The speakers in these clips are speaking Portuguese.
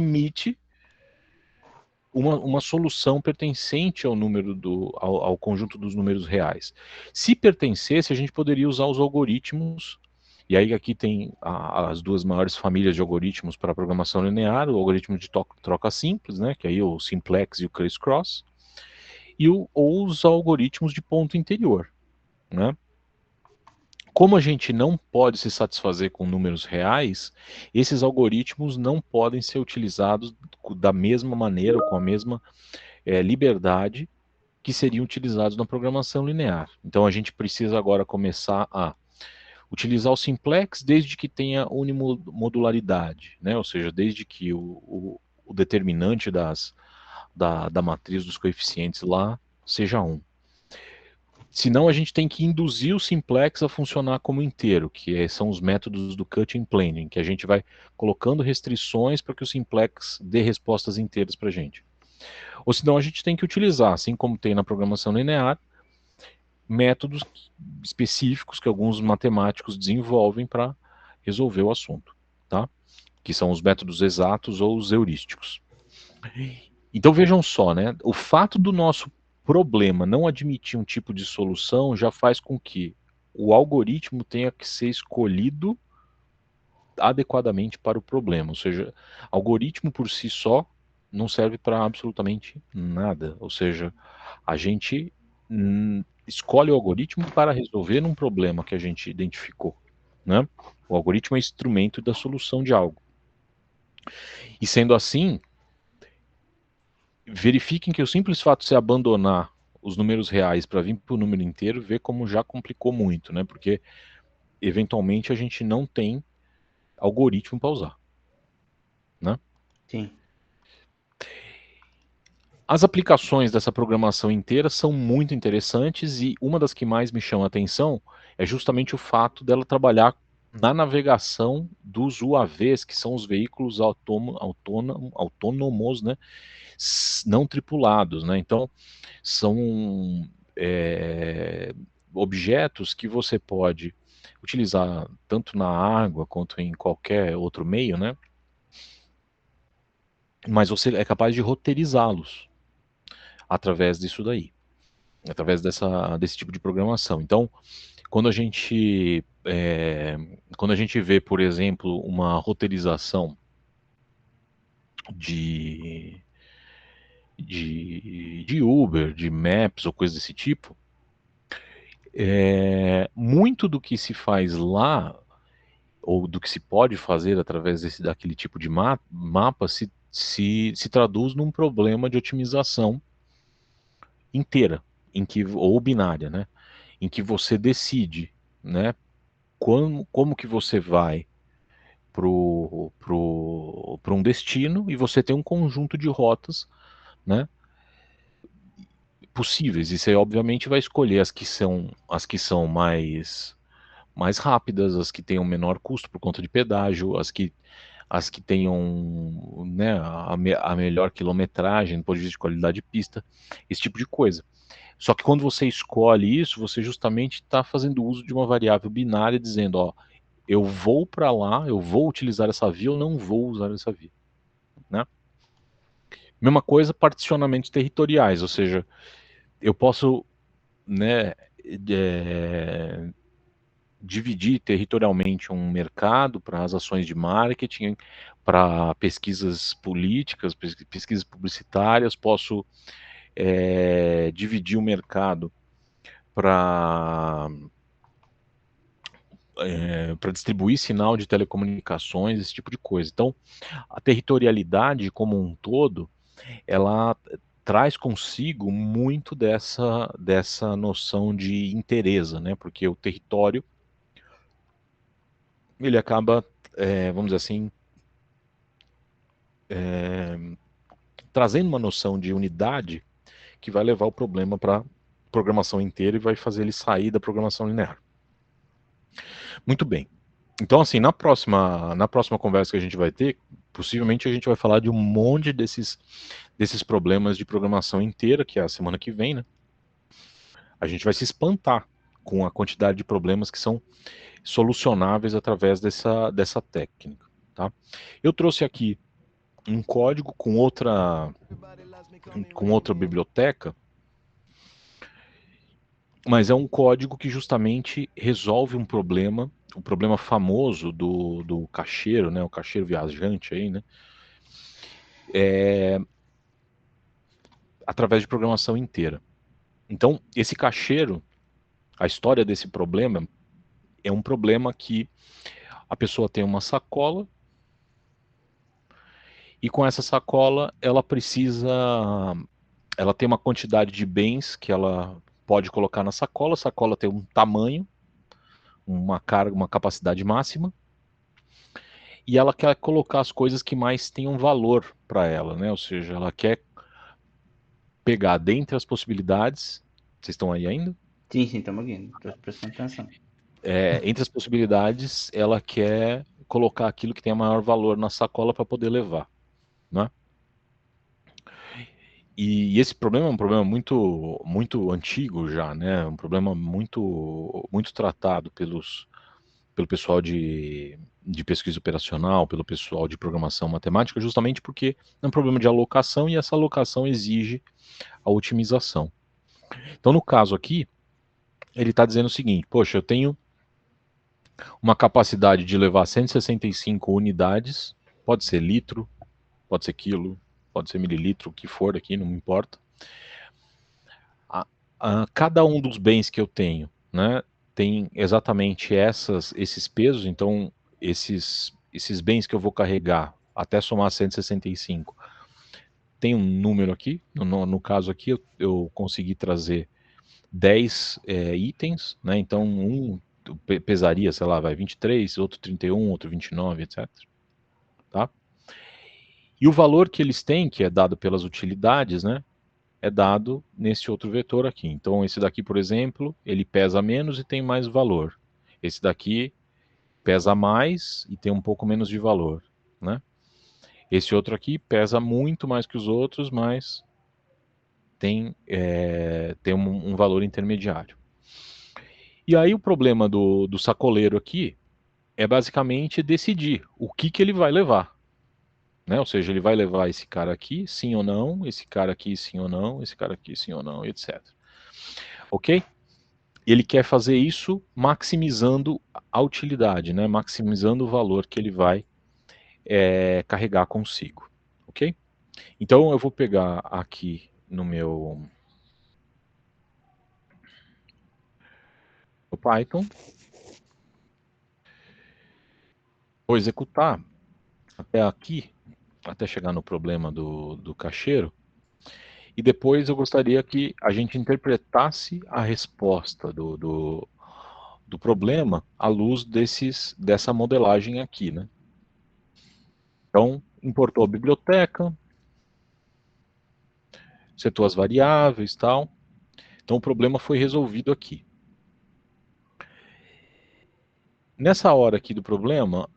admite uma solução pertencente ao número ao conjunto dos números reais. Se pertencesse, a gente poderia usar os algoritmos, e aí aqui tem as duas maiores famílias de algoritmos para programação linear, o algoritmo de troca simples, né, que aí é o simplex e o criss-cross, ou os algoritmos de ponto interior, né? Como a gente não pode se satisfazer com números reais, esses algoritmos não podem ser utilizados da mesma maneira ou com a mesma liberdade que seriam utilizados na programação linear. Então a gente precisa agora começar a utilizar o simplex desde que tenha unimodularidade, né? Ou seja, desde que o determinante da matriz dos coeficientes lá seja 1. Senão a gente tem que induzir o simplex a funcionar como inteiro, que são os métodos do cutting planing, que a gente vai colocando restrições para que o simplex dê respostas inteiras para a gente. Ou senão a gente tem que utilizar, assim como tem na programação linear, métodos específicos que alguns matemáticos desenvolvem para resolver o assunto, tá? Que são os métodos exatos ou os heurísticos. Então vejam só, né? O fato do nosso problema não admitir um tipo de solução já faz com que o algoritmo tenha que ser escolhido adequadamente para o problema. Ou seja, algoritmo por si só não serve para absolutamente nada. Ou seja, a gente escolhe o algoritmo para resolver um problema que a gente identificou, né? O algoritmo é instrumento da solução de algo. E sendo assim, verifiquem que o simples fato de você abandonar os números reais para vir para o número inteiro, vê como já complicou muito, né? Porque eventualmente a gente não tem algoritmo para usar, né? Sim. As aplicações dessa programação inteira são muito interessantes e uma das que mais me chama a atenção é justamente o fato dela trabalhar na navegação dos UAVs, que são os veículos autônomos, né, não tripulados, né? Então, são objetos que você pode utilizar tanto na água quanto em qualquer outro meio, né? Mas você é capaz de roteirizá-los através disso daí, através desse tipo de programação. Então, quando a gente vê, por exemplo, uma roteirização de, de Uber, de Maps ou coisa desse tipo, muito do que se faz lá, ou do que se pode fazer através daquele tipo de mapa, se traduz num problema de otimização inteira, ou binária, né? Em que você decide, né, como que você vai para um destino e você tem um conjunto de rotas, né, possíveis. E você obviamente vai escolher as que são mais rápidas, as que tenham menor custo por conta de pedágio, as que tenham, né, a melhor quilometragem do ponto de vista de qualidade de pista, esse tipo de coisa. Só que quando você escolhe isso, você justamente está fazendo uso de uma variável binária, dizendo, ó, eu vou para lá, eu vou utilizar essa via ou não vou usar essa via, né? Mesma coisa, particionamentos territoriais, ou seja, eu posso, né, é, dividir territorialmente um mercado para as ações de marketing, para pesquisas políticas, pesquisas publicitárias, posso dividir o mercado para distribuir sinal de telecomunicações, esse tipo de coisa. Então, a territorialidade como um todo, ela traz consigo muito dessa noção de inteireza, né? Porque o território, ele acaba, vamos dizer assim, trazendo uma noção de unidade que vai levar o problema para programação inteira e vai fazer ele sair da programação linear. Muito bem. Então, assim, na próxima conversa que a gente vai ter, possivelmente a gente vai falar de um monte desses problemas de programação inteira, que é a semana que vem, né? A gente vai se espantar com a quantidade de problemas que são solucionáveis através dessa técnica, tá? Eu trouxe aqui um código com outra biblioteca, mas é um código que justamente resolve um problema, o problema famoso do caixeiro, né, o caixeiro viajante aí, né, através de programação inteira. Então, esse caixeiro, a história desse problema é um problema que a pessoa tem uma sacola e com essa sacola ela tem uma quantidade de bens que ela pode colocar na sacola, a sacola tem um tamanho, uma carga, uma capacidade máxima, e ela quer colocar as coisas que mais tenham valor para ela, né? Ou seja, ela quer pegar dentre as possibilidades, vocês estão aí ainda? Sim, sim, estamos aqui. Estou prestando atenção. Entre as possibilidades, ela quer colocar aquilo que tem maior valor na sacola para poder levar, né? E esse problema é um problema muito antigo já, né? Um problema muito tratado pelo pessoal de pesquisa operacional, pelo pessoal de programação matemática, justamente porque é um problema de alocação e essa alocação exige a otimização. Então, no caso aqui, ele está dizendo o seguinte: poxa, eu tenho uma capacidade de levar 165 unidades, pode ser litro, pode ser quilo, pode ser mililitro, o que for aqui, não me importa. Cada um dos bens que eu tenho, né, tem exatamente esses pesos, então esses bens que eu vou carregar até somar 165, tem um número aqui, no caso aqui eu consegui trazer 10 itens, né, então um pesaria, sei lá, vai 23, outro 31, outro 29, etc. Tá? E o valor que eles têm, que é dado pelas utilidades, né, é dado nesse outro vetor aqui. Então, esse daqui, por exemplo, ele pesa menos e tem mais valor. Esse daqui pesa mais e tem um pouco menos de valor, né? Esse outro aqui pesa muito mais que os outros, mas tem um valor intermediário. E aí o problema do sacoleiro aqui é basicamente decidir o que ele vai levar, né? Ou seja, ele vai levar esse cara aqui, sim ou não, esse cara aqui, sim ou não, esse cara aqui, sim ou não, etc. Ok? Ele quer fazer isso maximizando a utilidade, né? Maximizando o valor que ele vai carregar consigo, ok? Então eu vou pegar aqui no Python, vou executar até aqui, até chegar no problema do caixeiro, e depois eu gostaria que a gente interpretasse a resposta do problema à luz dessa modelagem aqui, né? Então, importou a biblioteca, setou as variáveis e tal. Então o problema foi resolvido aqui. Nessa hora aqui do problema,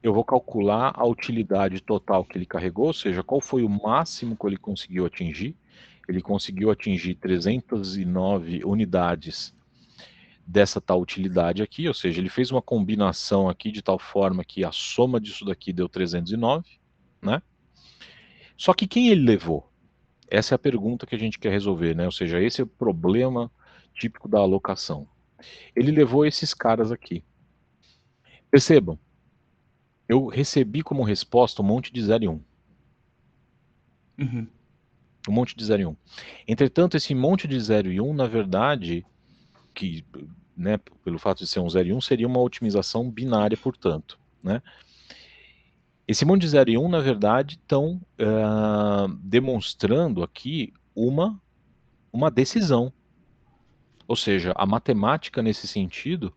eu vou calcular a utilidade total que ele carregou, ou seja, qual foi o máximo que ele conseguiu atingir. Ele conseguiu atingir 309 unidades dessa tal utilidade aqui, ou seja, ele fez uma combinação aqui de tal forma que a soma disso daqui deu 309, né? Só que quem ele levou? Essa é a pergunta que a gente quer resolver, né? Ou seja, esse é o problema típico da alocação. Ele levou esses caras aqui. Percebam, eu recebi como resposta um monte de 0 e 1. Uhum. Um monte de 0 e 1. Entretanto, esse monte de 0 e 1, na verdade, que, né, pelo fato de ser um 0 e 1, seria uma otimização binária, portanto, né? Esse monte de 0 e 1, na verdade, estão demonstrando aqui uma decisão. Ou seja, a matemática nesse sentido,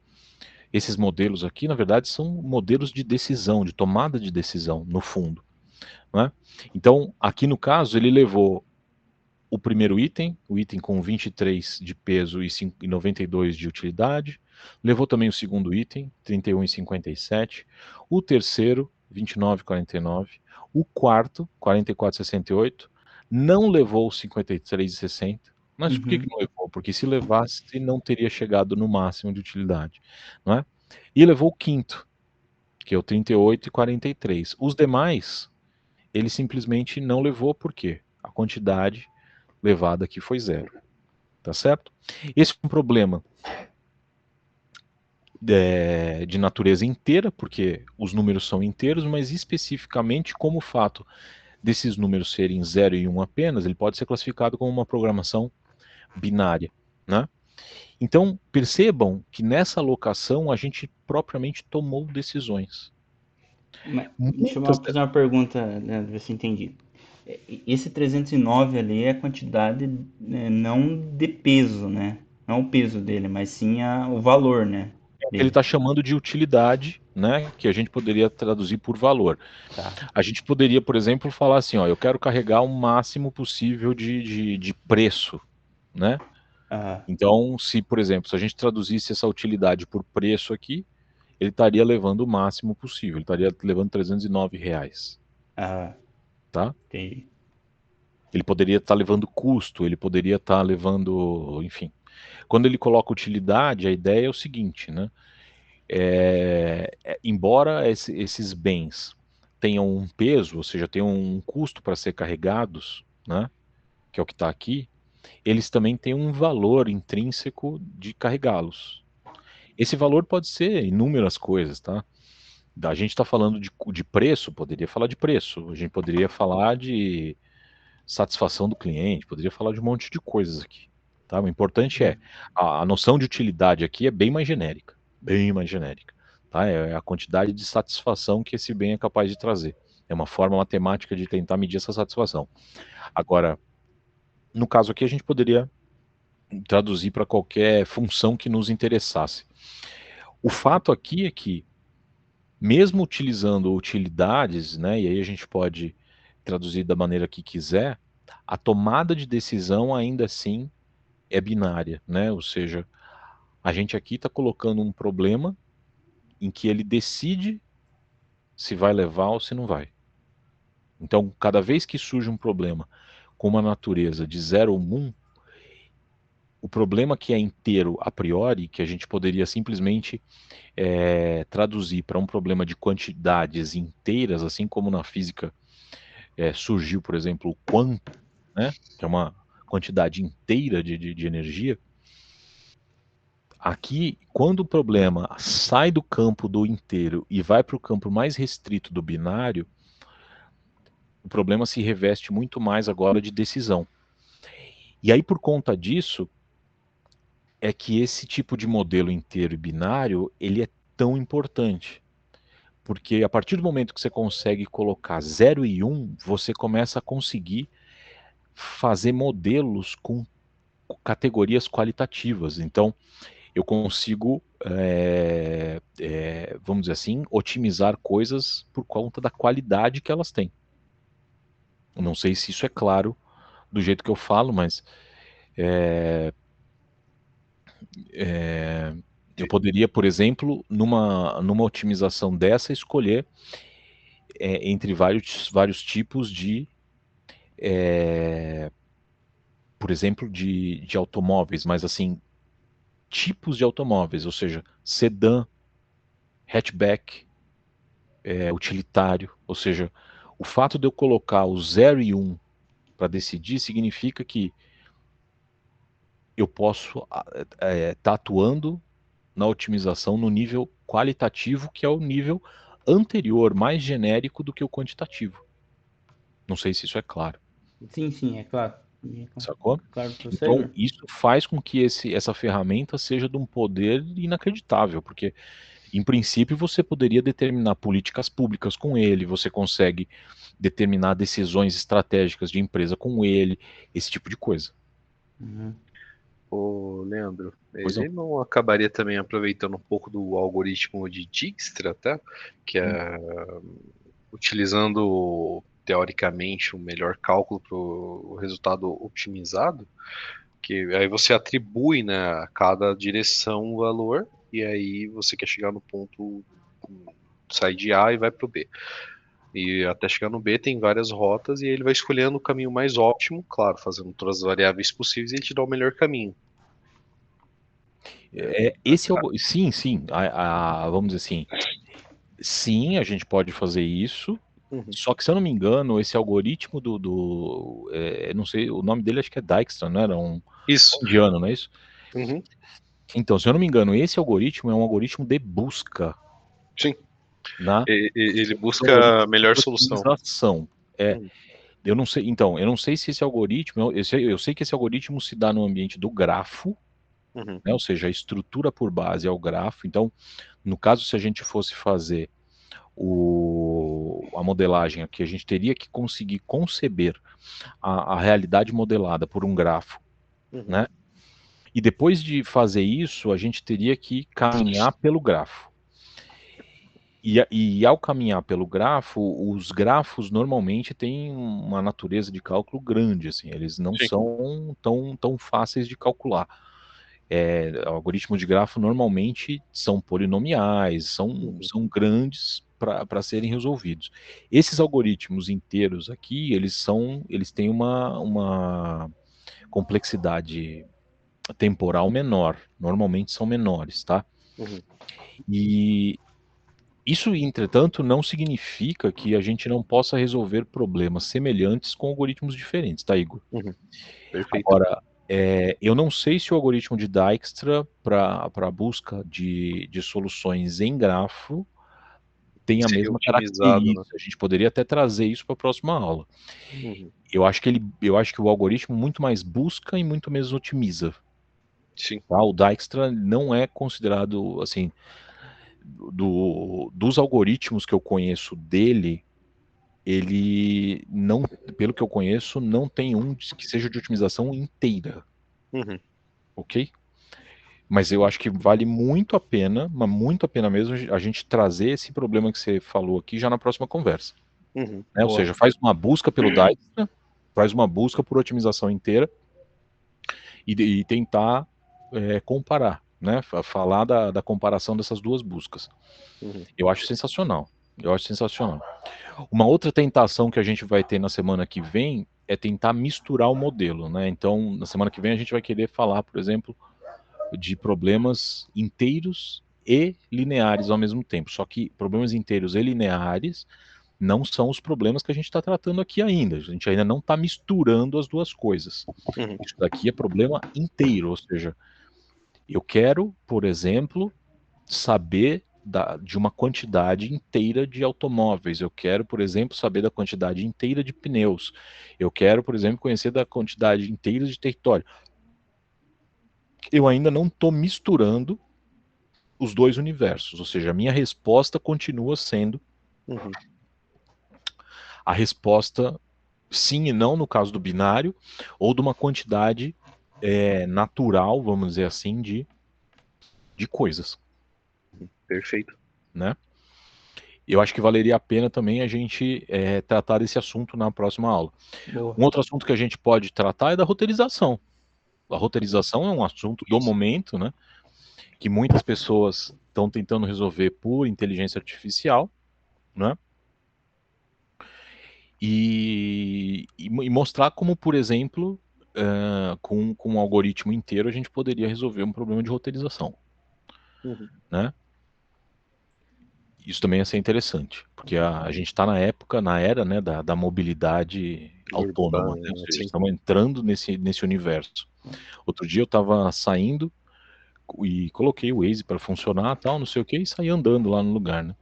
esses modelos aqui, na verdade, são modelos de decisão, de tomada de decisão, no fundo. Né? Então, aqui no caso, ele levou o primeiro item, o item com 23 de peso e 92 de utilidade, levou também o segundo item, 31,57, o terceiro, 29,49, o quarto, 44,68, não levou os 53,60, mas por que Uhum. não levou? Porque se levasse, não teria chegado no máximo de utilidade, não é? E levou o quinto, que é o 38 e 43. Os demais, ele simplesmente não levou, por quê? A quantidade levada aqui foi zero, tá certo? Esse é um problema de natureza inteira, porque os números são inteiros, mas especificamente como o fato desses números serem 0 e 1 apenas, ele pode ser classificado como uma programação binária, né? Então, percebam que nessa alocação a gente propriamente tomou decisões. Deixa Muitas eu fazer uma pergunta, né, ver se eu entendi. Esse 309 ali é a quantidade, né, não de peso, né? Não o peso dele, mas sim o valor, né? ele Dele. está chamando de utilidade, né, que a gente poderia traduzir por valor. Tá. A gente poderia, por exemplo, falar assim, ó, eu quero carregar o máximo possível de preço, né? Aham. Então, se, por exemplo, se a gente traduzisse essa utilidade por preço aqui, ele estaria levando o máximo possível, ele estaria levando R$ 309, Aham. tá? Entendi. Ele poderia estar levando custo, ele poderia estar levando, enfim. Quando ele coloca utilidade, a ideia é o seguinte, né? Embora esses bens tenham um peso, ou seja, tenham um custo para ser carregados, né? Que é o que está aqui, eles também têm um valor intrínseco de carregá-los. Esse valor pode ser inúmeras coisas, tá? A gente está falando de preço, poderia falar de preço, a gente poderia falar de satisfação do cliente, poderia falar de um monte de coisas aqui, tá? O importante é, Uhum. a noção de utilidade aqui é bem mais genérica, tá? É a quantidade de satisfação que esse bem é capaz de trazer. É uma forma matemática de tentar medir essa satisfação. Agora, no caso aqui, a gente poderia traduzir para qualquer função que nos interessasse. O fato aqui é que, mesmo utilizando utilidades, né, e aí a gente pode traduzir da maneira que quiser, a tomada de decisão ainda assim é binária, né? Ou seja, a gente aqui está colocando um problema em que ele decide se vai levar ou se não vai. Então, cada vez que surge um problema com uma natureza de 0 ou 1, o problema que é inteiro a priori, que a gente poderia simplesmente traduzir para um problema de quantidades inteiras, assim como na física surgiu, por exemplo, o quantum, né, que é uma quantidade inteira de energia. Aqui, quando o problema sai do campo do inteiro e vai para o campo mais restrito do binário, o problema se reveste muito mais agora de decisão. E aí, por conta disso, é que esse tipo de modelo inteiro e binário, ele é tão importante. Porque a partir do momento que você consegue colocar 0 e 1, você começa a conseguir fazer modelos com categorias qualitativas. Então, eu consigo, vamos dizer assim, otimizar coisas por conta da qualidade que elas têm. Eu não sei se isso é claro do jeito que eu falo, mas é, eu poderia, por exemplo, numa otimização dessa, escolher entre vários tipos é, por exemplo, de automóveis, mas assim, tipos de automóveis, ou seja, sedã, hatchback, utilitário, ou seja, o fato de eu colocar o 0 e 1 para decidir significa que eu posso estar atuando na otimização no nível qualitativo, que é o nível anterior, mais genérico do que o quantitativo. Não sei se isso é claro, Sim, sim, é claro. sacou? Claro para você, Então, Igor. isso faz com que essa ferramenta seja de um poder inacreditável, porque, em princípio, você poderia determinar políticas públicas com ele, você consegue determinar decisões estratégicas de empresa com ele, esse tipo de coisa. Uhum. Ô, Leandro, Pois não. ele não acabaria também aproveitando um pouco do algoritmo de Dijkstra, tá? Que Hum. é utilizando teoricamente o melhor cálculo para o resultado otimizado, que aí você atribui, né, a cada direção um valor e aí você quer chegar no ponto, sai de A e vai para o B. E até chegar no B tem várias rotas e ele vai escolhendo o caminho mais óptimo, claro, fazendo todas as variáveis possíveis e ele te dá o melhor caminho. Sim, sim, vamos dizer assim, Sim, a gente pode fazer isso. Só que, se eu não me engano, esse algoritmo não sei, o nome dele acho que é Dijkstra, não era Isso. indiano, não é isso? Uhum. Então, se eu não me engano, esse algoritmo é um algoritmo de busca. Sim. Né? Ele busca a melhor solução. Otimização. Eu não sei, então, eu não sei se esse algoritmo, eu sei que esse algoritmo se dá no ambiente do grafo, né? Ou seja, a estrutura por base é o grafo. Então, no caso, se a gente fosse fazer a modelagem aqui, a gente teria que conseguir conceber a realidade modelada por um grafo, né? E depois de fazer isso, a gente teria que caminhar pelo grafo. E ao caminhar pelo grafo, os grafos normalmente têm uma natureza de cálculo grande, assim, eles não Sim. são tão fáceis de calcular. Algoritmos de grafo normalmente são polinomiais, são grandes para serem resolvidos. Esses algoritmos inteiros aqui, eles têm uma complexidade temporal menor, normalmente são menores, tá? E isso, entretanto, não significa que a gente não possa resolver problemas semelhantes com algoritmos diferentes, tá, Igor? Perfeito. Agora, eu não sei se o algoritmo de Dijkstra para busca de soluções em grafo tem a Seria mesma otimizado, né? característica. A gente poderia até trazer isso para a próxima aula. Eu acho que o algoritmo muito mais busca e muito menos otimiza. Sim. Tá? O Dijkstra não é considerado, assim, dos algoritmos que eu conheço dele, ele não, pelo que eu conheço, não tem um que seja de otimização inteira. Ok? Mas eu acho que vale muito a pena, mas muito a pena mesmo, a gente trazer esse problema que você falou aqui já na próxima conversa. Né? Ou seja, faz uma busca pelo Dijkstra, faz uma busca por otimização inteira e tentar comparar, né? Falar da comparação dessas duas buscas. Eu acho sensacional. Eu acho sensacional. Uma outra tentação que a gente vai ter na semana que vem é tentar misturar o modelo, né? Então, na semana que vem a gente vai querer falar, por exemplo, de problemas inteiros e lineares ao mesmo tempo. Só que problemas inteiros e lineares não são os problemas que a gente está tratando aqui ainda. A gente ainda não está misturando as duas coisas. Isso daqui é problema inteiro, ou seja, eu quero, por exemplo, saber de uma quantidade inteira de automóveis. Eu quero, por exemplo, saber da quantidade inteira de pneus. Eu quero, por exemplo, conhecer da quantidade inteira de território. Eu ainda não estou misturando os dois universos, ou seja, a minha resposta continua sendo a resposta sim e não no caso do binário, ou de uma quantidade natural, vamos dizer assim, de coisas. Perfeito. Né? Eu acho que valeria a pena também a gente tratar desse assunto na próxima aula. Boa. Um outro assunto que a gente pode tratar é da roteirização. A roteirização é um assunto do momento, né? Que muitas pessoas estão tentando resolver por inteligência artificial, né? E mostrar como, por exemplo, com um algoritmo inteiro a gente poderia resolver um problema de roteirização, né? Isso também ia ser interessante, porque a gente está na era, né, da mobilidade autônoma, né? Ou seja, estamos entrando nesse universo. Outro dia eu estava saindo e coloquei o Waze para funcionar, tal, não sei o que, e saí andando lá no lugar, né?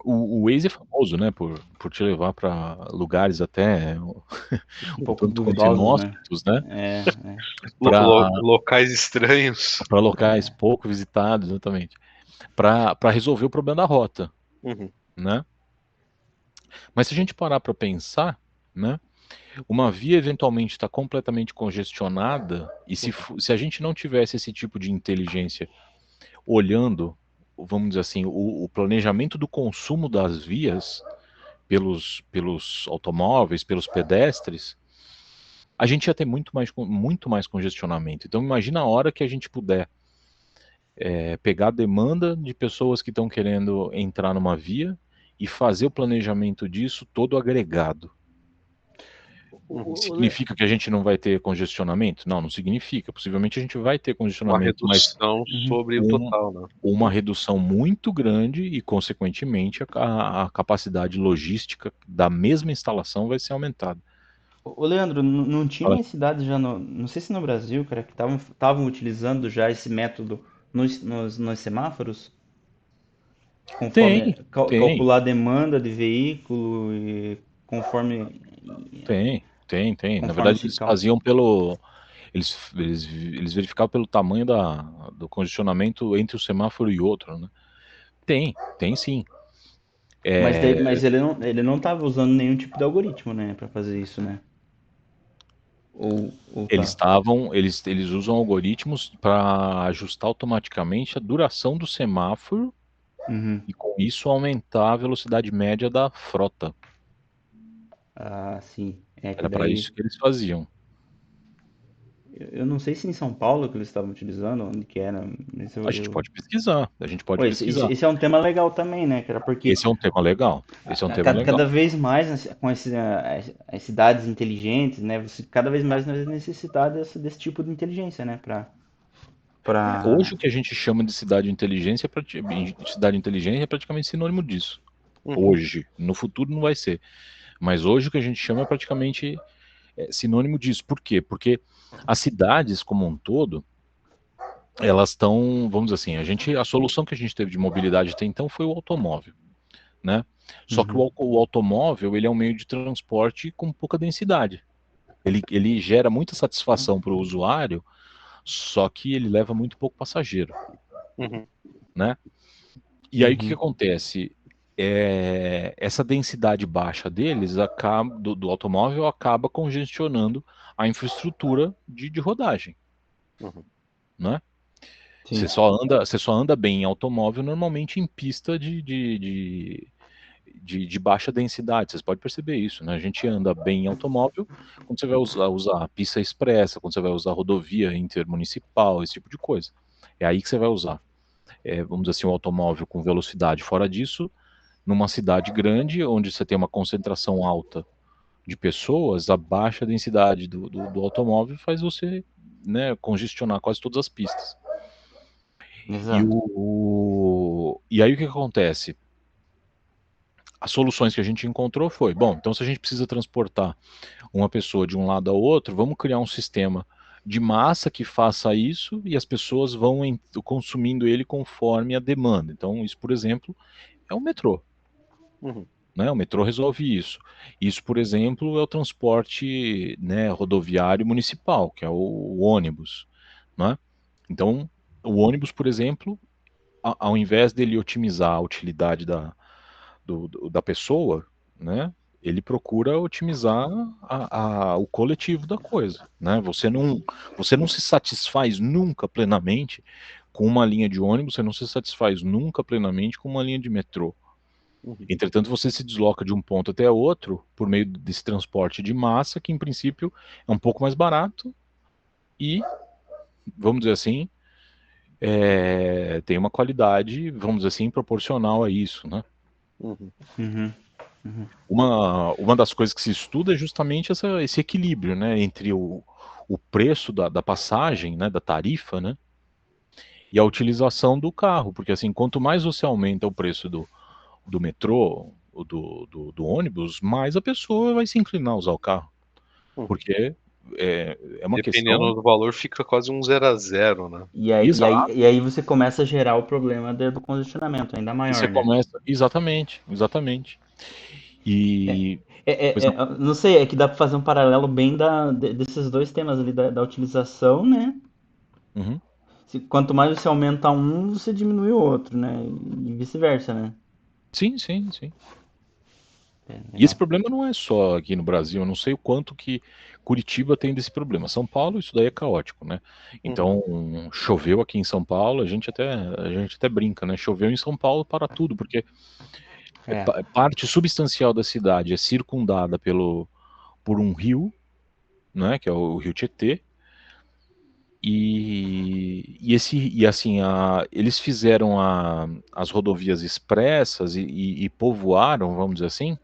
O Waze é famoso, né, por te levar para lugares até Um pouco tanto quanto duvidosos, né? inóspitos, né? Para Locais estranhos. locais pouco visitados, exatamente. Para resolver o problema da rota, né? Mas se a gente parar para pensar, né? Uma via eventualmente está completamente congestionada e se a gente não tivesse esse tipo de inteligência olhando, vamos dizer assim, o planejamento do consumo das vias pelos automóveis, pelos pedestres, a gente ia ter muito mais congestionamento. Então imagina a hora que a gente puder pegar a demanda de pessoas que estão querendo entrar numa via e fazer o planejamento disso todo agregado. Significa que a gente não vai ter congestionamento? Não, não significa. Possivelmente a gente vai ter Uma congestionamento, mas redução sobre o total, né? uma redução muito grande e, consequentemente, a capacidade logística da mesma instalação vai ser aumentada. Ô, Leandro, não tinha Fala. mais cidades já não sei se no Brasil, cara, que estavam utilizando já esse método nos semáforos, conforme Tem, tem, calcular a demanda de veículo e conforme tem. Na conforme verdade, esse eles cálculo. faziam pelo. Eles verificavam pelo tamanho do congestionamento entre um semáforo e outro, né? Tem sim. Mas ele não estava usando nenhum tipo de algoritmo, né, para fazer isso, né? Ou tá? Eles usam algoritmos para ajustar automaticamente a duração do semáforo Uhum. e com isso aumentar a velocidade média da frota. Ah, sim. É que Era para daí isso que eles faziam. eu não sei se em São Paulo que eles estavam utilizando, onde que era. Isso A gente pode pesquisar, a gente pode Pô, pesquisar. esse é um tema legal também, né, cara? Porque Esse é um tema legal. Esse é um tema legal. cada vez mais com as cidades inteligentes, né? Você cada vez mais vai necessitar desse tipo de inteligência, né? Pra... Hoje o que a gente chama de cidade inteligente é praticamente sinônimo disso. Uhum. Hoje, no futuro não vai ser, mas hoje o que a gente chama é praticamente sinônimo disso. Por quê? Porque as cidades como um todo, elas estão, vamos dizer assim, a solução que a gente teve de mobilidade até então foi o automóvel, né? Só que Uhum. o automóvel, ele é um meio de transporte com pouca densidade. Ele gera muita satisfação para o usuário, só que ele leva muito pouco passageiro, Uhum. né? E aí o que que Uhum. acontece? Essa densidade baixa do automóvel acaba congestionando a infraestrutura de rodagem, Uhum. né? Sim. Você só anda bem em automóvel normalmente em pista de baixa densidade. Vocês podem perceber isso, né? A gente anda bem em automóvel quando você vai usar a pista expressa, quando você vai usar rodovia intermunicipal, esse tipo de coisa. É aí que você vai usar, vamos dizer assim, um automóvel com velocidade. Fora disso, numa cidade grande, onde você tem uma concentração alta de pessoas, a baixa densidade do automóvel faz você, né, congestionar quase todas as pistas. Exato. E aí o que acontece? As soluções que a gente encontrou foi, bom, então se a gente precisa transportar uma pessoa de um lado ao outro, vamos criar um sistema de massa que faça isso e as pessoas vão consumindo ele conforme a demanda. Então, isso, por exemplo, é o metrô, Uhum. né? O metrô resolve isso. Isso, por exemplo, é o transporte, né, rodoviário municipal, que é o ônibus, né? Então, o ônibus, por exemplo, ao invés dele otimizar a utilidade da pessoa, né? Ele procura otimizar o coletivo da coisa, né? Você não se satisfaz nunca plenamente com uma linha de ônibus, você não se satisfaz nunca plenamente com uma linha de metrô. Uhum. Entretanto, você se desloca de um ponto até outro por meio desse transporte de massa, que em princípio é um pouco mais barato e, vamos dizer assim, tem uma qualidade, vamos dizer assim, proporcional a isso, né? Uhum. Uhum. Uhum. Uma das coisas que se estuda é justamente esse equilíbrio, né, entre o preço da passagem, né, da tarifa, né, e a utilização do carro, porque assim, quanto mais você aumenta o preço do metrô, ou do ônibus, mais a pessoa vai se inclinar a usar o carro, Uhum. porque é uma questão Dependendo do valor, fica quase um 0 a 0, né? exata, E aí você começa a gerar o problema do congestionamento ainda e você maior, né? começa, exatamente, e, pois não, Não sei, é que dá para fazer um paralelo bem desses dois temas ali da utilização, né? uhum. Quanto mais você aumenta um, você diminui o outro, né? E vice-versa, né? Sim. É, E esse legal. problema não é só aqui no Brasil, eu não sei o quanto que Curitiba tem desse problema. São Paulo, isso daí é caótico, né? Uhum. Então, choveu aqui em São Paulo, a gente até brinca, né? Choveu em São Paulo para tudo, porque É. parte substancial da cidade é circundada por um rio, né? Que é o Rio Tietê. E assim, eles fizeram as rodovias expressas e povoaram, vamos dizer assim,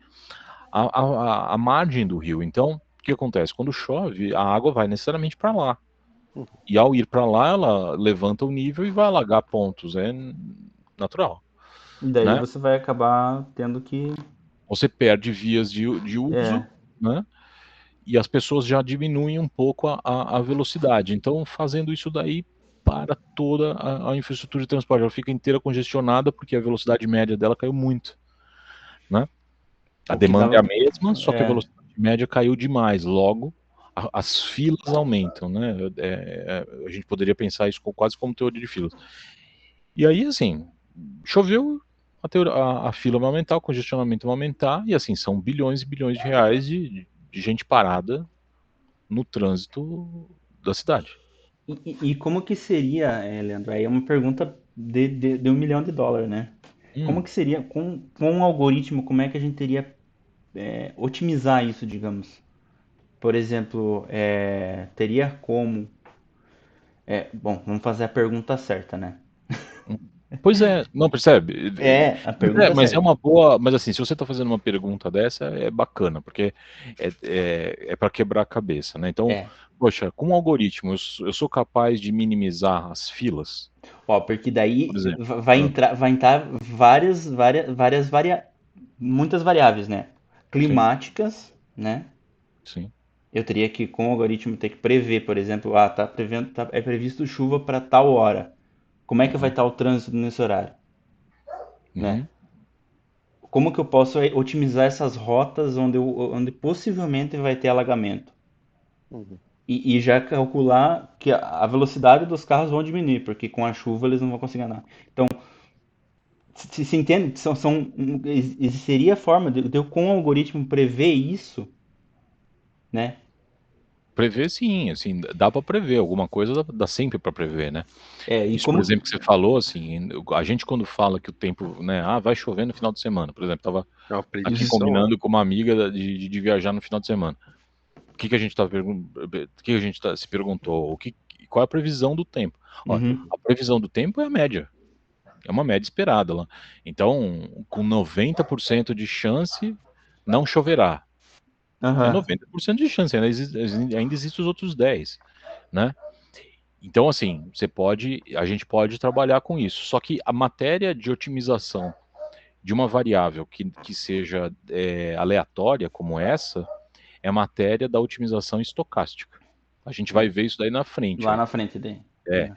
a margem do rio. Então, que acontece? Quando chove, a água vai necessariamente para lá. Uhum. E ao ir para lá, ela levanta o nível e vai alagar pontos. É natural, E daí né? você vai acabar tendo que. Você perde vias de uso, É, né? E as pessoas já diminuem um pouco a velocidade. Então, fazendo isso daí para toda a infraestrutura de transporte, ela fica inteira congestionada porque a velocidade média dela caiu muito, né? A o que demanda é a dá. mesma, só que a É, velocidade média caiu demais. Logo, as filas aumentam, né? A gente poderia pensar isso quase como teoria de filas. E aí, assim, choveu, a fila vai aumentar, o congestionamento vai aumentar, e assim, são bilhões e bilhões de reais de gente parada no trânsito da cidade. e como que seria, Leandro? Aí é uma pergunta de US$ 1 milhão, né? Como Hum, que seria, com um algoritmo, como é que a gente teria otimizar isso, digamos? Por exemplo, teria como. Bom, vamos fazer a pergunta certa, né? hum. Pois é, não percebe? É, a Mas é, pergunta mas é certa. uma boa. Mas assim, se você está fazendo uma pergunta dessa, é bacana, porque é para quebrar a cabeça, né? Então, É. poxa, com um algoritmo, eu sou capaz de minimizar as filas, Ó, porque por daí exemplo. Ah, vai entrar muitas variáveis, né? sim, Climáticas, né? sim. Eu teria que, com o algoritmo, ter que prever, por exemplo, é previsto chuva para tal hora. Como é que vai Uhum, estar o trânsito nesse horário, né? uhum. Como que eu posso otimizar essas rotas onde possivelmente vai ter alagamento? Uhum. E já calcular que a velocidade dos carros vão diminuir, porque com a chuva eles não vão conseguir andar. Então, se entende, existiria forma de eu, com o algoritmo, prever isso, né? Prever sim, assim, dá para prever, alguma coisa dá sempre para prever, né? E Isso, por como que. exemplo, que você falou, assim, a gente quando fala que o tempo, né, vai chover no final de semana, por exemplo, estava É uma aqui predição, né? combinando com uma amiga de viajar no final de semana. O que a gente se perguntou? Qual é a previsão do tempo? Ó, Uhum. a previsão do tempo é a média, é uma média esperada lá. Então, com 90% de chance, não choverá. É Aham. 90% de chance, ainda existem os outros 10, né? Então, assim, a gente pode trabalhar com isso. Só que a matéria de otimização de uma variável que seja aleatória, como essa, é matéria da otimização estocástica. A gente vai ver isso daí na frente Lá aí. na frente daí. É,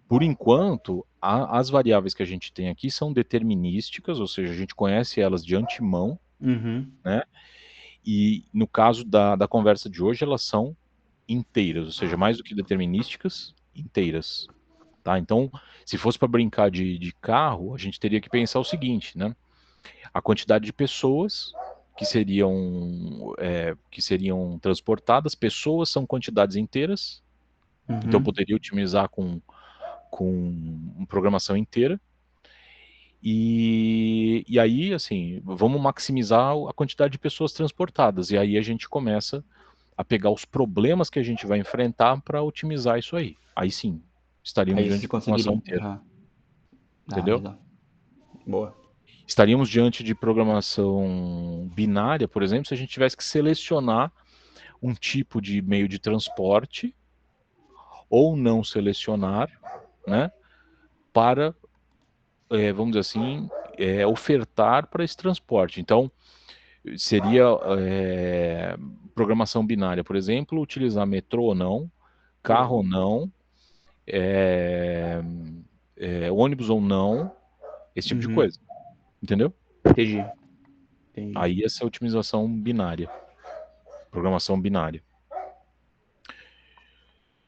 por enquanto, as variáveis que a gente tem aqui são determinísticas, ou seja, a gente conhece elas de antemão, Uhum. né? E no caso da conversa de hoje, elas são inteiras, ou seja, mais do que determinísticas, inteiras. Tá? Então, se fosse para brincar de carro, a gente teria que pensar o seguinte, né? A quantidade de pessoas que seriam transportadas, pessoas são quantidades inteiras, então eu Uhum. poderia otimizar com uma programação inteira, e aí, assim, vamos maximizar a quantidade de pessoas transportadas, e aí a gente começa a pegar os problemas que a gente vai enfrentar para otimizar isso aí. Aí sim, estaríamos Aí diante se de programação conseguiria. inteira, Ah, entendeu? legal. Boa. Estaríamos diante de programação binária, por exemplo, se a gente tivesse que selecionar um tipo de meio de transporte ou não selecionar, né, para, vamos dizer assim, ofertar para esse transporte. Então, seria programação binária, por exemplo, utilizar metrô ou não, carro ou não, é, ônibus ou não, esse tipo de Uhum. coisa, entendeu? Entendi. Entendi. Aí essa é a otimização binária, programação binária.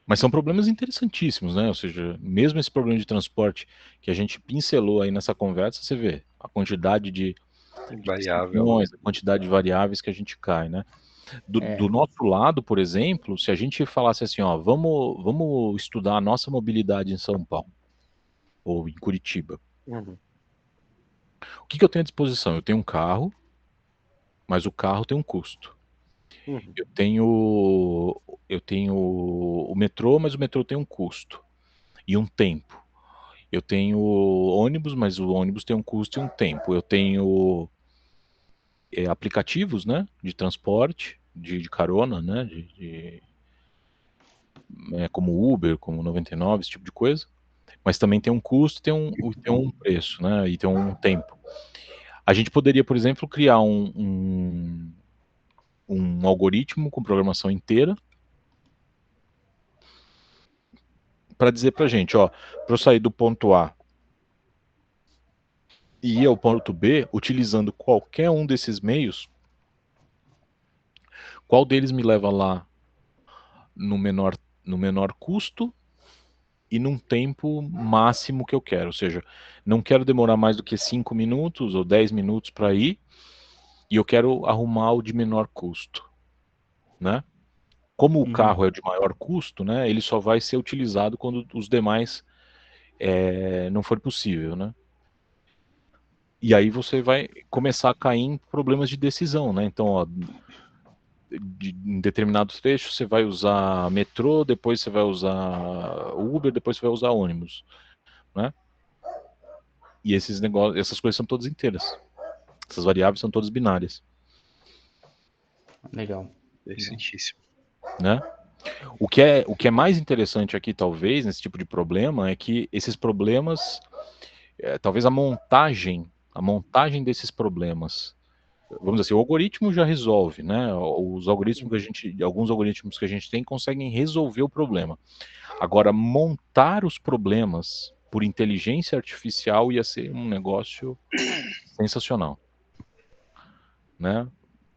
Mas são problemas interessantíssimos, né? Ou seja, mesmo esse problema de transporte que a gente pincelou aí nessa conversa, você vê a quantidade de Variável, né? decisões, a quantidade de variáveis que a gente cai, né? Do É. nosso lado, por exemplo, se a gente falasse assim, ó, vamos estudar a nossa mobilidade em São Paulo ou em Curitiba, Uhum. o que eu tenho à disposição? Eu tenho um carro, mas o carro tem um custo. Uhum. Eu tenho o metrô, mas o metrô tem um custo e um tempo. Eu tenho ônibus, mas o ônibus tem um custo e um tempo. Eu tenho aplicativos, né, de transporte, de carona, né? Como Uber, como 99, esse tipo de coisa. Mas também tem um custo, tem um preço, né? E tem um tempo. A gente poderia, por exemplo, criar um algoritmo com programação inteira para dizer para a gente, ó, para eu sair do ponto A e ir ao ponto B, utilizando qualquer um desses meios, qual deles me leva lá no menor custo e num tempo máximo que eu quero. Ou seja, não quero demorar mais do que 5 minutos ou 10 minutos para ir e eu quero arrumar o de menor custo, né? Como o Uhum. carro é de maior custo, né, ele só vai ser utilizado quando os demais não for possível, né? E aí você vai começar a cair em problemas de decisão, né? Então, ó, em determinados trechos você vai usar metrô, depois você vai usar Uber, depois você vai usar ônibus, né? E esses negócios, essas coisas são todas inteiras. Essas variáveis são todas binárias, Legal. Interessantíssimo. né? O que é mais interessante aqui, talvez, nesse tipo de problema, é que esses problemas, talvez a montagem desses problemas, vamos dizer assim, o algoritmo já resolve, né? Os algoritmos que a gente, alguns algoritmos que a gente tem conseguem resolver o problema. Agora, montar os problemas por inteligência artificial ia ser um negócio sensacional, né?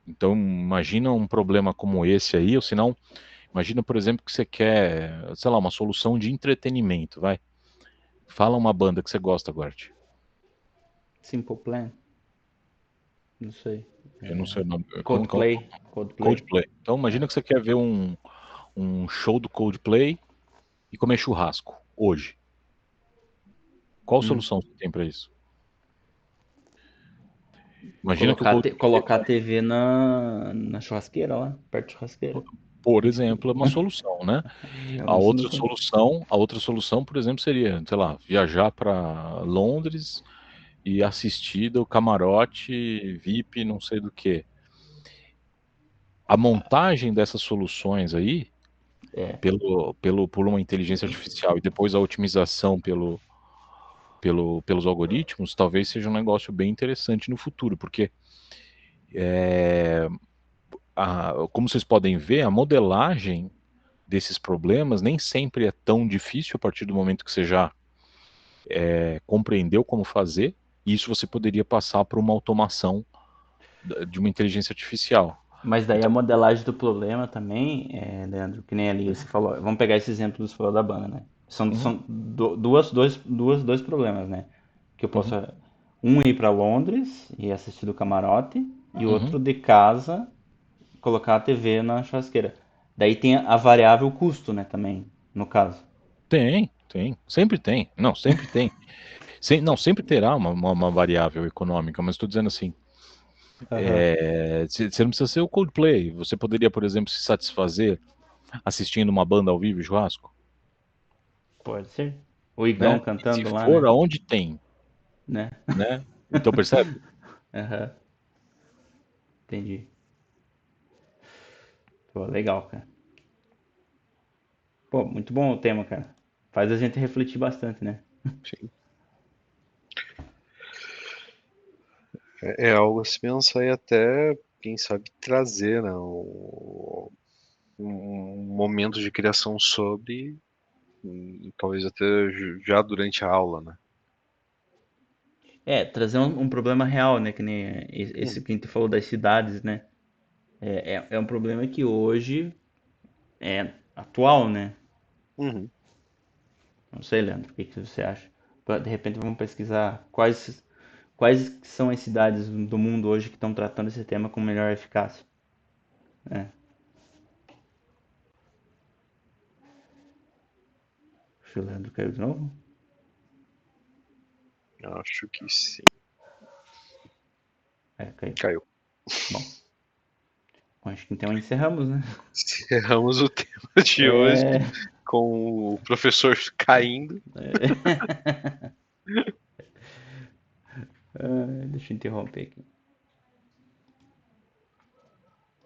Então, imagina um problema como esse aí, ou se não, imagina, por exemplo, que você quer, sei lá, uma solução de entretenimento, vai. Fala uma banda que você gosta, Gort. Simple Plan? Não sei. Eu não sei o nome. Coldplay. Coldplay. Coldplay. Então, imagina que você quer ver um show do Coldplay e comer churrasco hoje. Qual Hum. solução você tem para isso? Imagina que o Coldplay, Colocar a TV na churrasqueira lá, perto da churrasqueira. por exemplo, é uma solução, né? É uma solução. A outra solução, por exemplo, seria, sei lá, viajar para Londres e assistir do camarote VIP, não sei do que. A montagem dessas soluções aí, É. por uma inteligência artificial e depois a otimização pelos algoritmos, talvez seja um negócio bem interessante no futuro, porque como vocês podem ver, a modelagem desses problemas nem sempre é tão difícil a partir do momento que você já compreendeu como fazer, e isso você poderia passar para uma automação de uma inteligência artificial. Mas daí a Então, modelagem do problema também, Leandro, que nem ali você falou. Vamos pegar esse exemplo que você falou da banda, né? uhum, São dois problemas, né? Que eu posso. uhum, Um ir para Londres e assistir do camarote, e uhum. outro de casa colocar a TV na churrasqueira. Daí tem a variável custo, né? Também, no caso. Tem, sempre tem. Não, sempre tem. Não, sempre terá uma variável econômica, mas estou dizendo assim, Aham. você não precisa ser o Coldplay. Você poderia, por exemplo, se satisfazer assistindo uma banda ao vivo, churrasco, Pode ser. O Igão né? E se cantando lá, for né? aonde tem, Né? né? Então percebe? Aham. Entendi. Pô, legal, cara. Pô, muito bom o tema, cara. Faz a gente refletir bastante, né? Sim. É algo a se pensar e até, quem sabe, trazer, né, um momento de criação sobre, talvez até já durante a aula, né? Trazer um problema real, né? Que nem esse Uhum. que a gente falou das cidades, né? É um problema que hoje é atual, né? Uhum. Não sei, Leandro, o que que você acha? De repente vamos pesquisar quais são as cidades do mundo hoje que estão tratando esse tema com melhor eficácia, né? Acho que o Leandro caiu de novo. Acho que sim. Caiu. Caiu. Bom, acho que então encerramos, né? Encerramos o tema de hoje É... com o professor caindo. Deixa eu interromper aqui.